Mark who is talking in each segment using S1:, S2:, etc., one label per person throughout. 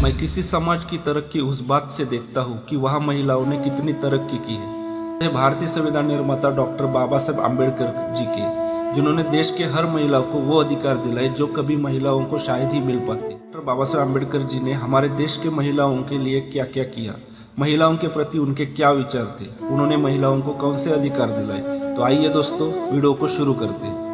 S1: मैं किसी समाज की तरक्की उस बात से देखता हूँ कि वहाँ महिलाओं ने कितनी तरक्की की है। यह भारतीय संविधान निर्माता डॉक्टर बाबा साहेब आम्बेडकर जी के, जिन्होंने देश के हर महिला को वो अधिकार दिलाए जो कभी महिलाओं को शायद ही मिल पाते। डॉक्टर बाबा साहेब आम्बेडकर जी ने हमारे देश के महिलाओं के लिए क्या क्या किया, महिलाओं के प्रति उनके क्या विचार थे, उन्होंने महिलाओं को कौन से अधिकार दिलाए। तो आइए दोस्तों, वीडियो को शुरू करते हैं।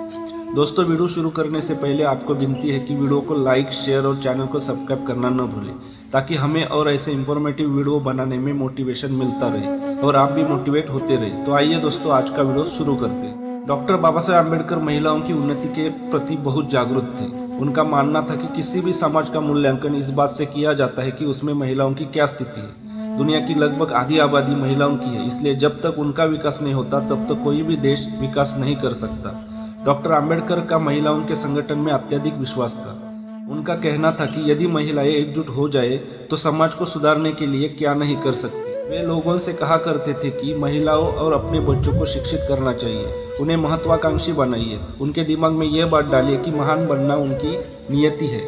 S1: दोस्तों, वीडियो शुरू करने से पहले आपको विनती है कि वीडियो को लाइक, शेयर और चैनल को सब्सक्राइब करना न भूलें, ताकि हमें और ऐसे इंफॉर्मेटिव वीडियो बनाने में मोटिवेशन मिलता रहे और आप भी मोटिवेट होते रहे। तो आइए दोस्तों, आज का वीडियो शुरू करते हैं। डॉक्टर बाबा साहेब आम्बेडकर महिलाओं की उन्नति के प्रति बहुत जागरूक थे। उनका मानना था कि किसी भी समाज का मूल्यांकन इस बात से किया जाता है कि उसमें महिलाओं की क्या स्थिति है। दुनिया की लगभग आधी आबादी महिलाओं की है, इसलिए जब तक उनका विकास नहीं होता तब तक कोई भी देश विकास नहीं कर सकता। डॉक्टर आम्बेडकर का महिलाओं के संगठन में अत्यधिक विश्वास था। उनका कहना था कि यदि महिलाएं एकजुट हो जाए तो समाज को सुधारने के लिए क्या नहीं कर सकती। वे लोगों से कहा करते थे कि महिलाओं और अपने बच्चों को शिक्षित करना चाहिए, उन्हें महत्वाकांक्षी बनाइए, उनके दिमाग में यह बात डालिए कि महान बनना उनकी नियति है।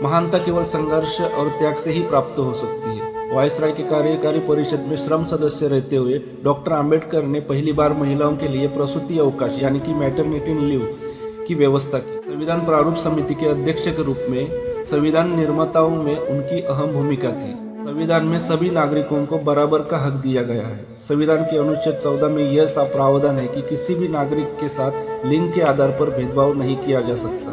S1: महानता केवल संघर्ष और त्याग से ही प्राप्त हो सकती है। वायसराय की कार्यकारी परिषद में श्रम सदस्य रहते हुए डॉक्टर आम्बेडकर ने पहली बार महिलाओं के लिए प्रसूति अवकाश यानी कि मैटरनिटी लीव की व्यवस्था की। संविधान प्रारूप समिति के अध्यक्ष के रूप में संविधान निर्माताओं में उनकी अहम भूमिका थी। संविधान में सभी नागरिकों को बराबर का हक दिया गया है। संविधान के अनुच्छेद 14 में यह साफ प्रावधान है कि किसी भी नागरिक के साथ लिंग के आधार पर भेदभाव नहीं किया जा सकता।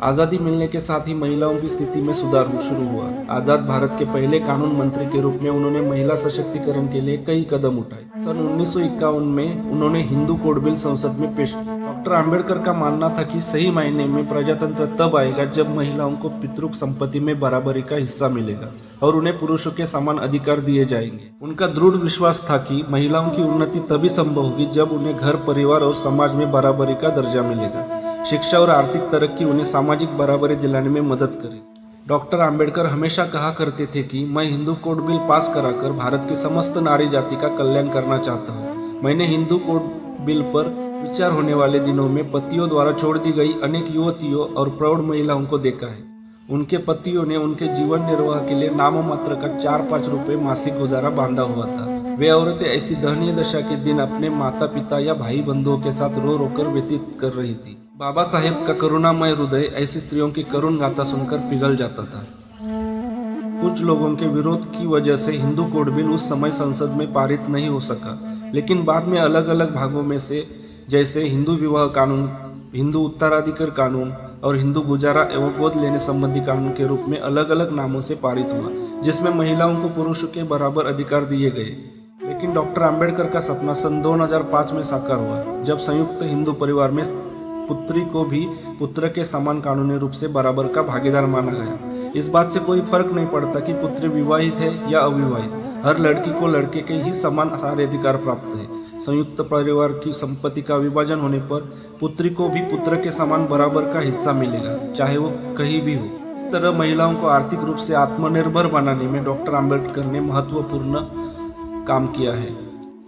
S1: आज़ादी मिलने के साथ ही महिलाओं की स्थिति में सुधार शुरू हुआ। आज़ाद भारत के पहले कानून मंत्री के रूप में उन्होंने महिला सशक्तिकरण के लिए कई कदम उठाए। सन 1951 में उन्होंने हिंदू कोड बिल संसद में पेश किया। डॉक्टर आम्बेडकर का मानना था कि सही मायने में प्रजातंत्र तब आएगा जब महिलाओं को पितृक संपत्ति में बराबरी का हिस्सा मिलेगा और उन्हें पुरुषों के समान अधिकार दिए जाएंगे। उनका दृढ़ विश्वास था कि महिलाओं की उन्नति तभी संभव होगी जब उन्हें घर, परिवार और समाज में बराबरी का दर्जा मिलेगा। शिक्षा और आर्थिक तरक्की उन्हें सामाजिक बराबरी दिलाने में मदद करे। डॉक्टर आम्बेडकर हमेशा कहा करते थे कि मैं हिंदू कोड बिल पास कराकर भारत की समस्त नारी जाति का कल्याण करना चाहता हूँ। मैंने हिंदू कोड बिल पर विचार होने वाले दिनों में पतियों द्वारा छोड़ दी गई अनेक युवतियों और प्रौढ़ महिलाओं को देखा है। उनके पतियों ने उनके जीवन निर्वाह के लिए नाम मात्र का 4-5 रुपये मासिक गुजारा बांधा हुआ था। वे औरतें ऐसी दयनीय दशा के दिन अपने माता पिता या भाई बंधुओं के साथ रो रोकर व्यतीत कर रही थी। बाबा साहेब का करुणामय हृदय ऐसी स्त्रियों की करुण गाथा सुनकर पिघल जाता था। कुछ लोगों के विरोध की वजह से हिंदू कोड बिल उस समय संसद में पारित नहीं हो सका, लेकिन बाद में अलग अलग भागों में से जैसे हिंदू विवाह कानून, हिंदू उत्तराधिकार कानून और हिंदू गुजारा एवं गोद लेने संबंधी कानून के रूप में अलग अलग नामों से पारित हुआ, जिसमें महिलाओं को पुरुषों के बराबर अधिकार दिए गए। लेकिन डॉक्टर आम्बेडकर का सपना सन 2005 में साकार हुआ, जब संयुक्त हिंदू परिवार में पुत्री को भी पुत्र के समान कानूनी रूप से बराबर का भागीदार माना गया। इस बात से कोई फर्क नहीं पड़ता कि पुत्री विवाहित है या अविवाहित, हर लड़की को लड़के के ही समान सारे अधिकार प्राप्त है। संयुक्त परिवार की संपत्ति का विभाजन होने पर पुत्री को भी पुत्र के समान बराबर का हिस्सा मिलेगा, चाहे वो कहीं भी हो। इस तरह महिलाओं को आर्थिक रूप से आत्मनिर्भर बनाने में डॉक्टर आम्बेडकर ने महत्वपूर्ण काम किया है।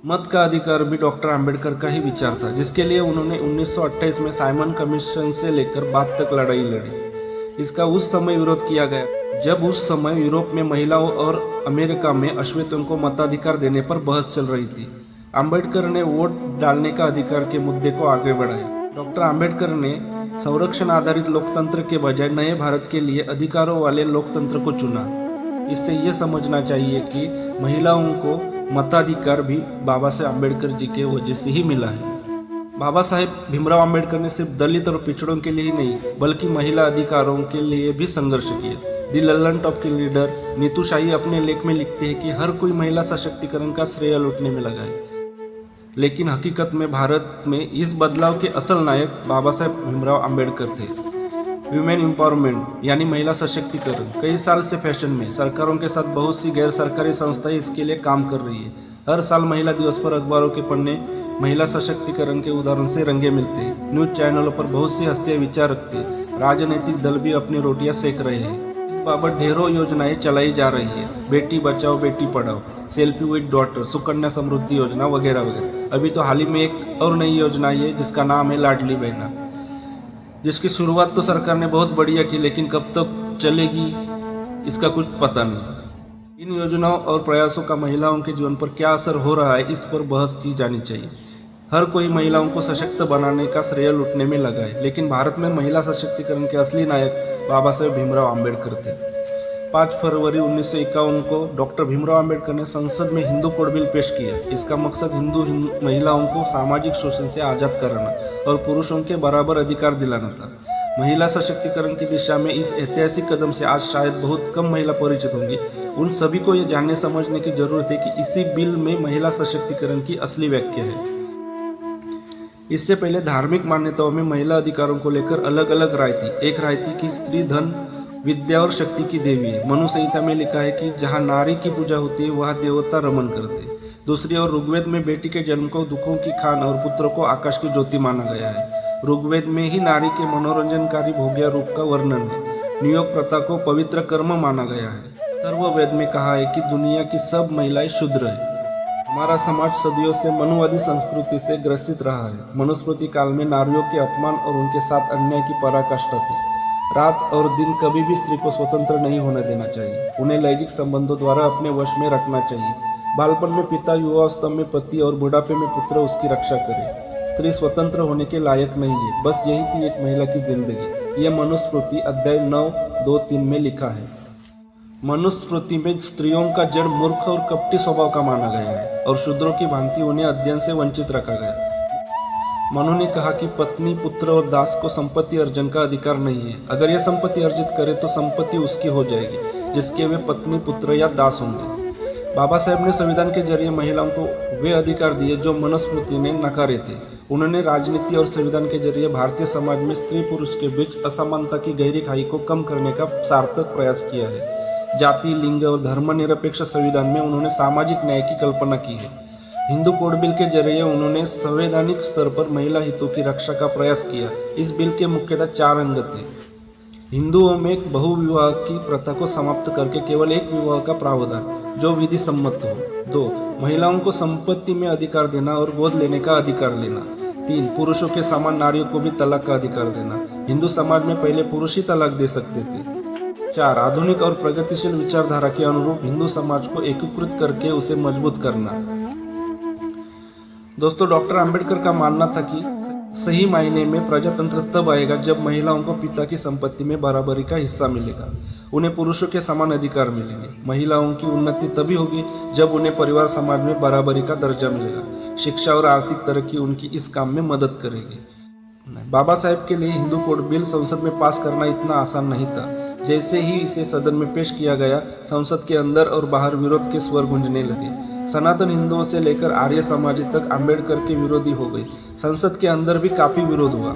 S1: मत का अधिकार भी डॉक्टर आम्बेडकर का ही विचार था, जिसके लिए उन्होंने 1928 में साइमन कमीशन से लेकर बाद तक लड़ाई लड़ी। इसका उस समय विरोध किया गया जब उस समय यूरोप में महिलाओं और अमेरिका में अश्वेतों को मताधिकार देने पर बहस चल रही थी। आम्बेडकर ने वोट डालने का अधिकार के मुद्दे को आगे बढ़ाया। डॉक्टर आम्बेडकर ने संरक्षण आधारित लोकतंत्र के बजाय नए भारत के लिए अधिकारों वाले लोकतंत्र को चुना। इससे यह समझना चाहिए कि महिलाओं को मताधिकार भी बाबा साहेब आम्बेडकर जी के वजह से ही मिला है। बाबा साहेब भीमराव आम्बेडकर ने सिर्फ दलित और पिछड़ों के लिए ही नहीं, बल्कि महिला अधिकारों के लिए भी संघर्ष किया। दी लल्लन टॉप के लीडर नीतू शाही अपने लेख में लिखते हैं कि हर कोई महिला सशक्तिकरण का श्रेय लूटने में लगा है, लेकिन हकीकत में भारत में इस बदलाव के असल नायक बाबा साहेब भीमराव आम्बेडकर थे। वीमेन एम्पावरमेंट यानी महिला सशक्तिकरण कई साल से फैशन में, सरकारों के साथ बहुत सी गैर सरकारी संस्थाएं इसके लिए काम कर रही है। हर साल महिला दिवस पर अखबारों के पन्ने महिला सशक्तिकरण के उदाहरण से रंगे मिलते हैं। न्यूज चैनलों पर बहुत सी हस्तियां विचार रखती है। राजनीतिक दल भी अपनी रोटियां सेक रहे हैं। इस बाबत ढेरों योजनाएं चलाई जा रही है, Beti Bachao Beti Padhao, selfie with daughter, Sukanya Samriddhi योजना वगैरह वगैरह। अभी तो हाल ही में एक और नई योजना है जिसका नाम है लाडली बहना, जिसकी शुरुआत तो सरकार ने बहुत बढ़िया की, लेकिन कब तक चलेगी इसका कुछ पता नहीं। इन योजनाओं और प्रयासों का महिलाओं के जीवन पर क्या असर हो रहा है, इस पर बहस की जानी चाहिए। हर कोई महिलाओं को सशक्त बनाने का श्रेय लुटने में लगा है, लेकिन भारत में महिला सशक्तिकरण के असली नायक बाबा साहेब भीमराव आम्बेडकर थे। 5 फरवरी 1951 को डॉक्टर भीमराव आम्बेडकर ने संसद में हिंदू कोड बिल पेश किया। इसका मकसद हिंदू महिलाओं को सामाजिक शोषण से आज़ाद कराना और पुरुषों के बराबर अधिकार दिलाना था। महिला सशक्तिकरण की दिशा में इस ऐतिहासिक कदम से आज शायद बहुत कम महिला परिचित होंगी। उन सभी को ये जानने समझने की जरूरत है कि इसी बिल में महिला सशक्तिकरण की असली व्याख्या है। इससे पहले धार्मिक मान्यताओं में महिला अधिकारों को लेकर अलग अलग राय थी। एक राय थी कि स्त्री धन, विद्या और शक्ति की देवी है। मनु संहिता में लिखा है कि जहाँ नारी की पूजा होती है वहाँ देवता रमन करते। दूसरी ओर ऋग्वेद में बेटी के जन्म को दुखों की खान और पुत्र को आकाश की ज्योति माना गया है। ऋग्वेद में ही नारी के मनोरंजनकारी भोग्य रूप का वर्णन है। नियोग प्रथा को पवित्र कर्म माना गया है। अथर्ववेद में कहा है कि दुनिया की सब महिलाएं शूद्र है। हमारा समाज सदियों से मनुवादी संस्कृति से ग्रसित रहा है। मनुस्मृति काल में नारियों के अपमान और उनके साथ अन्याय की पराकाष्ठा थी। रात और दिन कभी भी स्त्री को स्वतंत्र नहीं होने देना चाहिए। उन्हें लैंगिक संबंधों द्वारा अपने वश में रखना चाहिए। बालपन में पिता, युवावस्था में पति और बुढ़ापे में पुत्र उसकी रक्षा करे। स्त्री स्वतंत्र होने के लायक नहीं है। बस यही थी एक महिला की जिंदगी। यह मनुस्मृति अध्याय 9:2-3 में लिखा है। मनुस्मृति में स्त्रियों का जड़ मूर्ख और कपटी स्वभाव का माना गया है और शूद्रों की भांति उन्हें अध्ययन से वंचित रखा गया। मनु ने कहा कि पत्नी, पुत्र और दास को संपत्ति अर्जन का अधिकार नहीं है। अगर यह संपत्ति अर्जित करे तो संपत्ति उसकी हो जाएगी जिसके वे पत्नी, पुत्र या दास होंगे। बाबा साहेब ने संविधान के जरिए महिलाओं को वे अधिकार दिए जो मनुस्मृति ने नकारे थे। उन्होंने राजनीति और संविधान के जरिए भारतीय समाज में स्त्री पुरुष के बीच असमानता की गहरी खाई को कम करने का सार्थक प्रयास किया है। जाति, लिंग और धर्मनिरपेक्ष संविधान में उन्होंने सामाजिक न्याय की कल्पना की है। हिंदू कोड बिल के जरिए उन्होंने संवैधानिक स्तर पर महिला हितों की रक्षा का प्रयास किया। इस बिल के मुख्यतः 4 अंग थे। हिंदुओं में बहुविवाह की प्रथा को समाप्त करके केवल एक विवाह का प्रावधान जो विधि सम्मत हो। 2. महिलाओं को संपत्ति में अधिकार देना और गोद लेने का अधिकार लेना। 3. पुरुषों के समान नारियों को भी तलाक का अधिकार देना। हिंदू समाज में पहले पुरुष ही तलाक दे सकते थे। 4. आधुनिक और प्रगतिशील विचारधारा के अनुरूप हिंदू समाज को एकीकृत करके उसे मजबूत करना। दोस्तों, डॉक्टर आम्बेडकर का मानना था कि सही मायने में प्रजातंत्र तब आएगा जब महिलाओं को पिता की संपत्ति में बराबरी का हिस्सा मिलेगा, उन्हें पुरुषों के समान अधिकार मिलेंगे। महिलाओं की उन्नति तभी होगी जब उन्हें परिवार समाज में बराबरी का दर्जा मिलेगा। शिक्षा और आर्थिक तरक्की उनकी इस काम में मदद करेगी। बाबा साहेब के लिए हिंदू कोड बिल संसद में पास करना इतना आसान नहीं था। जैसे ही इसे सदन में पेश किया गया, संसद के अंदर और बाहर विरोध के स्वर गूंजने लगे। सनातन हिंदुओं से लेकर आर्य समाजी तक आम्बेडकर के विरोधी हो गए। संसद के अंदर भी काफी विरोध हुआ।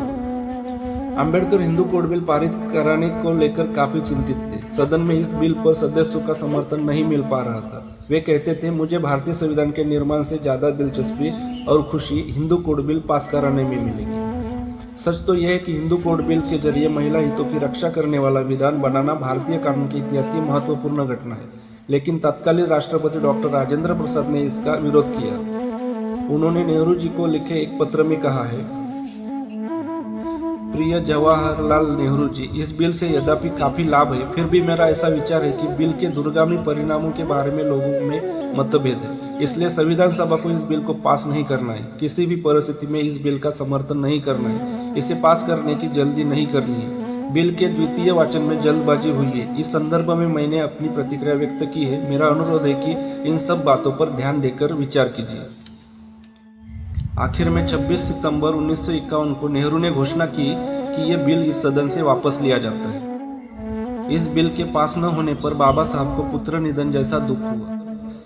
S1: आम्बेडकर हिंदू कोड बिल पारित कराने को लेकर काफी चिंतित थे। सदन में इस बिल पर सदस्यों का समर्थन नहीं मिल पा रहा था। वे कहते थे, मुझे भारतीय संविधान के निर्माण से ज्यादा दिलचस्पी और खुशी हिंदू कोड बिल पास कराने में मिलेगी। सच तो यह है कि हिंदू कोड बिल के जरिए महिला हितों की रक्षा करने वाला विधान बनाना भारतीय कानून के इतिहास की महत्वपूर्ण घटना है, लेकिन तत्कालीन राष्ट्रपति डॉक्टर राजेंद्र प्रसाद ने इसका विरोध किया। उन्होंने नेहरू जी को लिखे एक पत्र में कहा है, प्रिय जवाहरलाल नेहरू जी, इस बिल से यद्यपि काफी लाभ है, फिर भी मेरा ऐसा विचार है कि बिल के दूरगामी परिणामों के बारे में लोगों में मतभेद है। इसलिए संविधान सभा को इस बिल को पास नहीं करना है। किसी भी परिस्थिति में इस बिल का समर्थन नहीं करना है। इसे पास करने की जल्दी नहीं करनी है। बिल के द्वितीय वाचन में जल्दबाजी हुई है। इस संदर्भ में मैंने अपनी प्रतिक्रिया व्यक्त की है। मेरा अनुरोध है कि इन सब बातों पर ध्यान देकर विचार कीजिए। आखिर में 26 सितंबर 1951 को नेहरू ने घोषणा की कि यह बिल इस सदन से वापस लिया जाता है। इस बिल के पास न होने पर बाबा साहब को पुत्र निधन जैसा दुख हुआ।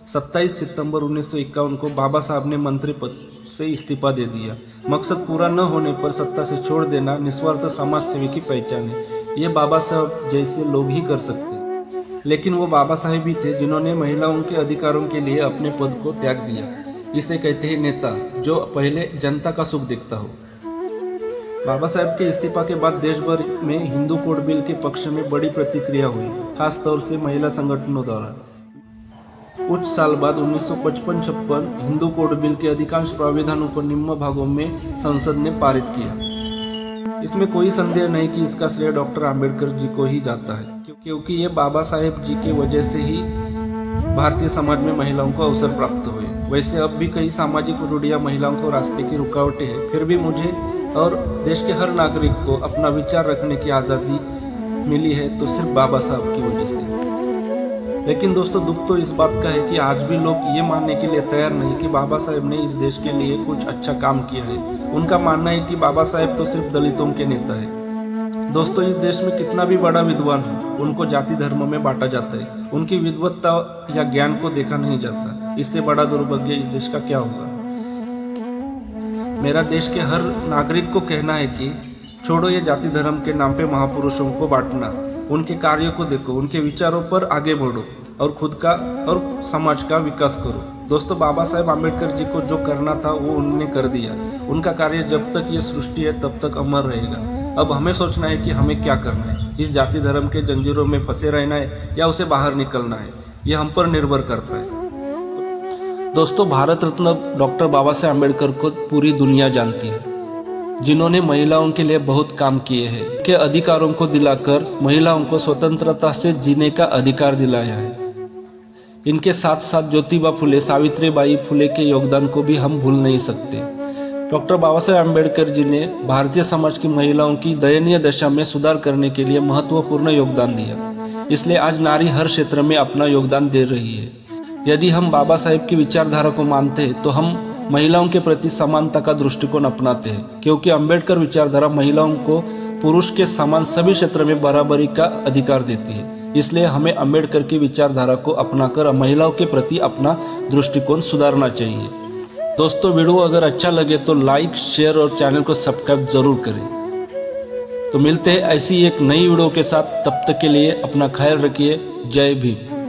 S1: 27 सितंबर 1951 को बाबा साहब ने मंत्री पद से इस्तीफा दे दिया। मकसद पूरा न होने पर सत्ता से छोड़ देना निस्वार्थ समाज सेवी की पहचान है। ये बाबा साहब जैसे लोग ही कर सकते हैं। लेकिन वो बाबा साहब ही थे जिन्होंने महिलाओं के अधिकारों के लिए अपने पद को त्याग दिया। इसे कहते हैं नेता, जो पहले जनता का सुख देखता हो। बाबा साहब के इस्तीफा के बाद देश भर में हिंदू कोड बिल के पक्ष में बड़ी प्रतिक्रिया हुई, खास तौर से महिला संगठनों द्वारा। कुछ साल बाद 1955-56 हिंदू कोड बिल के अधिकांश प्रावधानों को निम्न भागों में संसद ने पारित किया। इसमें कोई संदेह नहीं कि इसका श्रेय डॉक्टर आम्बेडकर जी को ही जाता है, क्योंकि ये बाबा साहेब जी की वजह से ही भारतीय समाज में महिलाओं को अवसर प्राप्त हुए। वैसे अब भी कई सामाजिक रूढ़ियां महिलाओं को रास्ते की रुकावटें हैं, फिर भी मुझे और देश के हर नागरिक को अपना विचार रखने की आज़ादी मिली है तो सिर्फ बाबा साहब की वजह से। लेकिन दोस्तों, दुख तो इस बात का है कि आज भी लोग ये मानने के लिए तैयार नहीं कि बाबा साहेब ने इस देश के लिए कुछ अच्छा काम किया है। उनका मानना है कि बाबा साहेब तो सिर्फ दलितों के नेता है। दोस्तों, इस देश में कितना भी बड़ा विद्वान हो, उनको जाति धर्म में बांटा जाता है। उनकी विद्वत्ता या ज्ञान को देखा नहीं जाता। इससे बड़ा दुर्भाग्य इस देश का क्या होगा। मेरा देश के हर नागरिक को कहना है कि छोड़ो ये जाति धर्म के नाम पे महापुरुषों को बांटना। उनके कार्यों को देखो, उनके विचारों पर आगे बढ़ो और खुद का और समाज का विकास करो। दोस्तों, बाबा साहेब आम्बेडकर जी को जो करना था वो उन्होंने कर दिया। उनका कार्य जब तक ये सृष्टि है तब तक अमर रहेगा। अब हमें सोचना है कि हमें क्या करना है। इस जाति धर्म के जंजीरों में फंसे रहना है या उसे बाहर निकलना है, यह हम पर निर्भर करता है। दोस्तों, भारत रत्न डॉक्टर बाबा साहेब आम्बेडकर को पूरी दुनिया जानती है, जिन्होंने महिलाओं के लिए बहुत काम किए हैं। के अधिकारों को दिलाकर महिलाओं को स्वतंत्रता से जीने का अधिकार दिलाया है। इनके साथ साथ ज्योतिबा फुले, सावित्रीबाई फुले के योगदान को भी हम भूल नहीं सकते। डॉक्टर बाबा साहेब आम्बेडकर जी ने भारतीय समाज की महिलाओं की दयनीय दशा में सुधार करने के लिए महत्वपूर्ण योगदान दिया। इसलिए आज नारी हर क्षेत्र में अपना योगदान दे रही है। यदि हम बाबा साहेब की विचारधारा को मानते हैं तो हम महिलाओं के प्रति समानता का दृष्टिकोण अपनाते हैं, क्योंकि अम्बेडकर विचारधारा महिलाओं को पुरुष के समान सभी क्षेत्र में बराबरी का अधिकार देती है। इसलिए हमें अम्बेडकर की विचारधारा को अपनाकर महिलाओं के प्रति अपना दृष्टिकोण सुधारना चाहिए। दोस्तों, वीडियो अगर अच्छा लगे तो लाइक, शेयर और चैनल को सब्सक्राइब जरूर करें। तो मिलते हैं ऐसी एक नई वीडियो के साथ। तब तक के लिए अपना ख्याल रखिए। जय भीम।